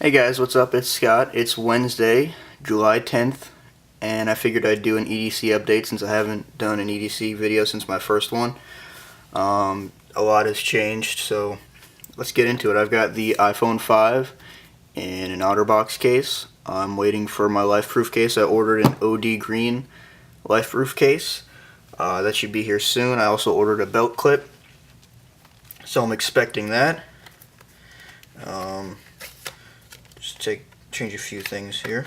Hey guys, what's up? It's Scott. It's Wednesday, July 10th, and I figured I'd do an EDC update since I haven't done an EDC video since my first one. A lot has changed, so let's get into it. I've got the iPhone 5 in an OtterBox case. I'm waiting for my LifeProof case. I ordered an OD green LifeProof case. That should be here soon. I also ordered a belt clip, so I'm expecting that. Just change a few things here.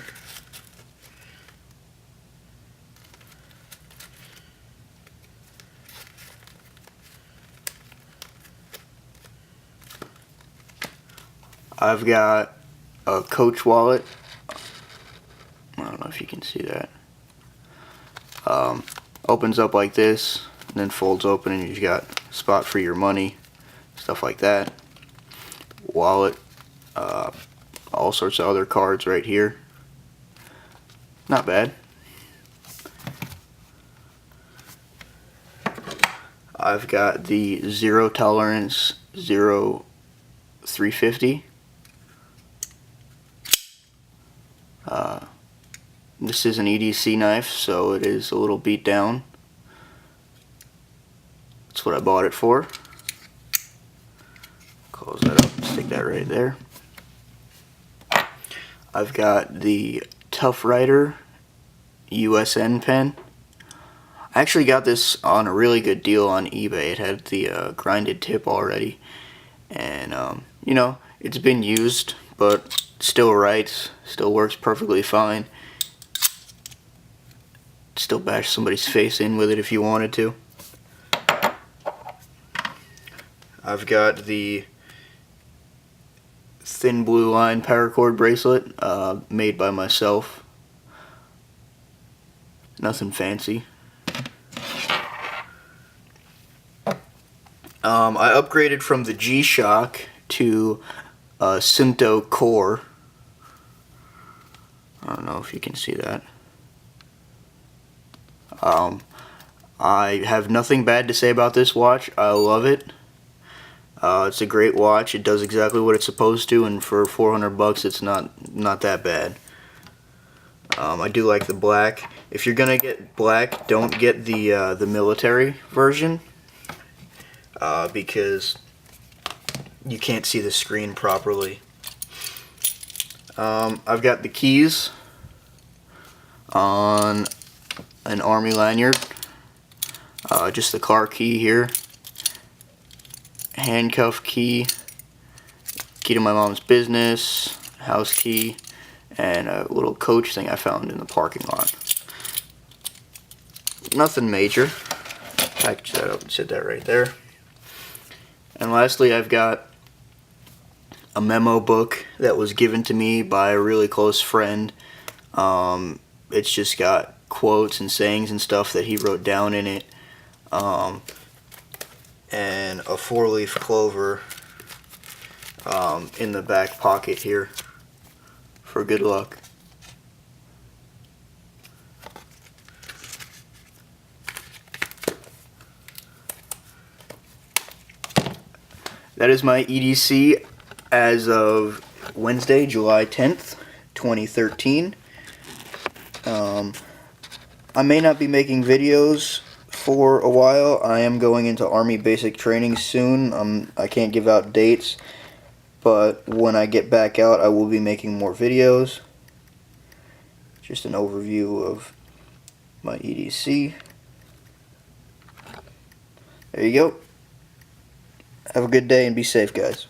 I've got a Coach wallet. I don't know if you can see that. Opens up like this, and then folds open, and you've got a spot for your money, stuff like that. Wallet. All sorts of other cards right here. Not bad. I've got the Zero Tolerance 0350. This is an EDC knife, so it is a little beat down. That's what I bought it for. Close that up and stick that right there. I've got the Tuffwriter USN pen. I actually got this on a really good deal on eBay. It had the grinded tip already, and you know, it's been used, but still writes, still works perfectly fine. Still bash somebody's face in with it if you wanted to. I've got the thin blue line paracord bracelet made by myself. Nothing fancy. I upgraded from the G-Shock to Suunto Core. I don't know if you can see that. I have nothing bad to say about this watch. I love it. It's a great watch. It does exactly what it's supposed to, and for $400 it's not that bad. I do like the black. If you're gonna get black, don't get the military version, because you can't see the screen properly. I've got the keys on an Army lanyard. Just the car key here, handcuff key, key to my mom's business, house key, and a little Coach thing I found in the parking lot. Nothing major. Package that up and set that right there. And lastly, I've got a memo book that was given to me by a really close friend. It's just got quotes and sayings and stuff that he wrote down in it, and a 4-leaf clover in the back pocket here for good luck. That is my EDC as of Wednesday, July 10th, 2013. I may not be making videos for a while. I am going into Army basic training soon. I can't give out dates, but when I get back out, I will be making more videos. Just an overview of my EDC. There you go. Have a good day and be safe, guys.